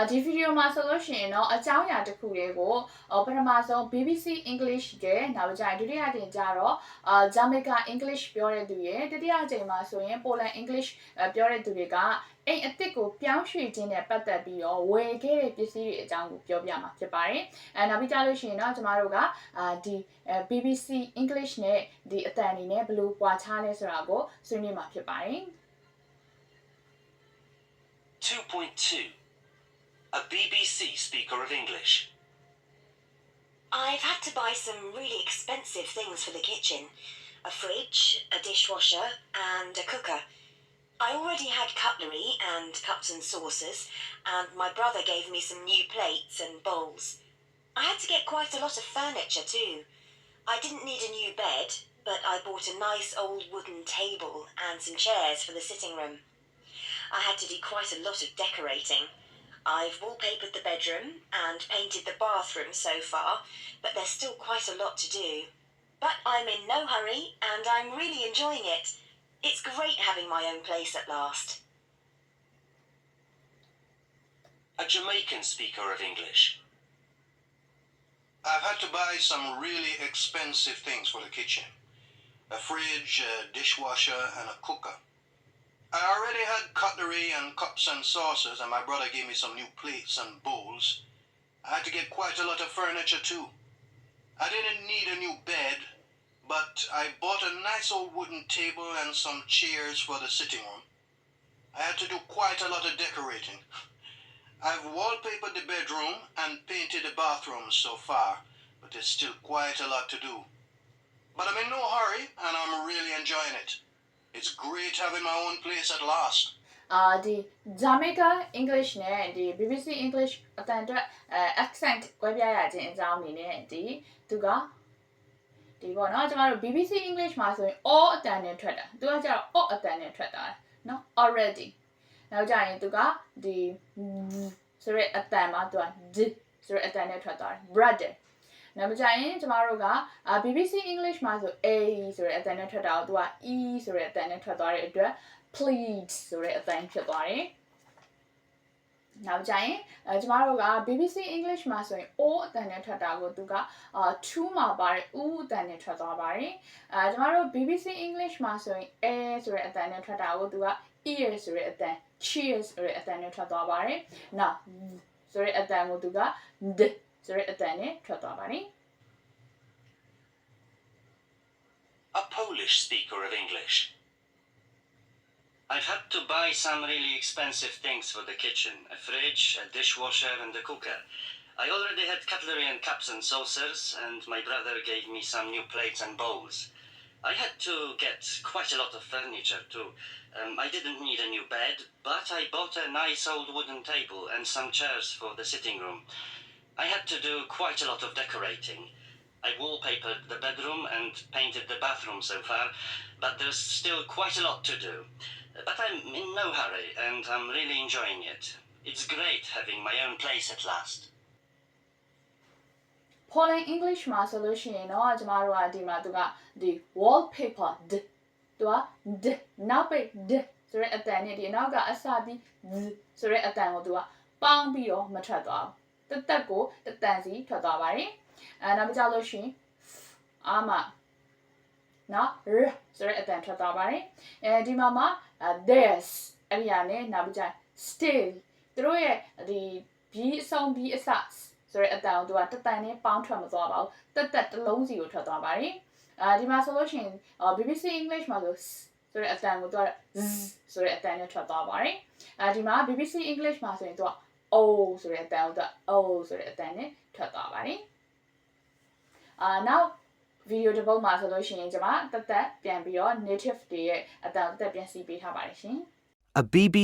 ဒီဗီဒီယိုမှာဆိုလို့ရှိရင်တော့အကြောင်းအရာတစ်ခုလေးကိုပထမဆုံး BBC English ရဲ့နောက်ကြရင်ဒုတိယအကြိမ်ကျတော့Jamaica English ပြောတဲ့သူရဲ့တတိယအကြိမ်မှာဆိုရင် Poland English ပြောတဲ့သူတွေကအိမ်အစ်စ်ကိုပြောင်းရွှေ့ခြင်းနဲ့ပတ်သက်ပြီးတော့ဝယ်ခဲ့တဲ့ပစ္စည်းတွေအကြောင်းကိုပြောပြမှာဖြစ်ပါတယ်နောက်ပြီးကြလို့ရှိရင်တော့ကျမတို့ကဒီ BBC English နဲ့ဒီအတန်အနေနဲ့ဘယ်လိုပွာခြားလဲဆိုတာကိုဆွေးနွေးမှာဖြစ်ပါတယ် 2.2 A BBC speaker of English. I've had to buy some really expensive things for the kitchen. A fridge, a dishwasher and a cooker. I already had cutlery and cups and saucers, and my brother gave me some new plates and bowls. I had to get quite a lot of furniture too. I didn't need a new bed, but I bought a nice old wooden table and some chairs for the sitting room. I had to do quite a lot of decorating. I've wallpapered the bedroom and painted the bathroom so far, but there's still quite a lot to do. But I'm in no hurry and I'm really enjoying it. It's great having my own place at last. A Jamaican speaker of English. I've had to buy some really expensive things for the kitchen. A fridge, a dishwasher and a cooker. I already had cutlery and cups and saucers, and my brother gave me some new plates and bowls. I had to get quite a lot of furniture too. I didn't need a new bed, but I bought a nice old wooden table and some chairs for the sitting room. I had to do quite a lot of decorating. I've wallpapered the bedroom and painted the bathroom so far, but there's still quite a lot to do. But I'm in no hurry, and I'm really enjoying it. It's great having my own place at last. ဒီ Jamaica English နဲ့ဒီ BBC English အတန်အတွက်accent ကွဲပြားရခြင်းအကြောင်းအနေနဲ့ဒီသူကဒီပေါ့နော်ကျမတို့ BBC English မှာဆိုရင် all အတန်နဲ့ထွက်တာသူကကျတော့ all အတန်နဲ့ထွက်တာနော် already နောက်ကြရင်သူကဒီဆိုရဲအတန်မှာသူက d ဆိုရဲအတန်နဲ့ထွက်သွားတယ် brother နောက်ကြရင်ကျမတို့ကBBC English မှာဆို A ဆိုရဲအတန်နဲ့ထွက်တာကိုသူက E ဆိုရဲအတန်နဲ့ထွက်သွားတဲ့အတွက် please ဆိုရဲအတန်ဖြစ်သွားတယ်နောက်ကြရင်ကျမတို့က BBC English မှာဆိုရင် O အတန်နဲ့ထွက်တာကိုသူကto မှာပါတယ် U အတန်နဲ့ထွက်သွားပါတယ်ကျမတို့ BBC English မှာဆိုရင် A ဆိုရဲအတန်နဲ့ထွက်တာကိုသူက ear ဆိုရဲအတန် cheers ဆိုရဲအတန်နဲ့ထွက်သွားပါတယ်နောက်ဆိုရဲအတန်ကိုသူက d ဆိုရဲအတန်နဲ့ထွက်သွားပါတယ် A Polish speaker of English. I've had to buy some really expensive things for the kitchen. A fridge, a dishwasher and a cooker. I already had cutlery and cups and saucers, and my brother gave me some new plates and bowls. I had to get quite a lot of furniture too. I didn't need a new bed, but I bought a nice old wooden table and some chairs for the sitting room. I had to do quite a lot of decorating. I wallpapered the bedroom and painted the bathroom so far, but there's still quite a lot to do. But I'm in no hurry and I'm really enjoying it. It's great having my own place at last. Poland English မှာဆိုလို့ရှိရင်တော့ကျမတို့ကဒီမှာသူကဒီ wallpaper d သူက d နောက်ပိတ် d ဆိုရဲအတန်နဲ့ဒီနောက်ကအစပြီး z ဆိုရဲအတန်ကိုသူကပေါင်းပြီးတော့မထွက်သွားဘူးတက်ကိုတတန်စီထွက်သွားပါတယ်နောက်ကြလို့ရှိရင်အာမနော် r ဆိုရဲအတန်ထွက်သွားပါတယ်ဒီမှာမှာ there's အဲ့ဒီကနေနောက်ကြ still သူတို့ရဲ့ဒီ b အဆုံး b အစဆိုရဲအတန်ကိုသူကတတန်နဲ့ပေါင်းထွက်မသွားပါဘူးတက်တစ်လုံးစီကိုထွက်သွားပါတယ်ဒီမှာဆိုလို့ရှိရင် BBC English မှာဆိုရဲအတန်ကိုသူက z ဆိုရဲအတန်နဲ့ထွက်သွားပါတယ်ဒီမှာ BBC English မှာဆိုရင်သူက O ဆိုရဲအတန်ကိုသူက O ဆိုရဲအတန်နဲ့ထွက်သွားပါတယ်နောက်ဗီဒီယိုတစ်ပုဒ်မှာဆိုလို့ရှိရင်ကျွန်မတက်ပြန်ပြီးတော့ native တွေရဲ့အတန်တက်ပြန်စီးပေးထားပါတယ်ရှင် A BBC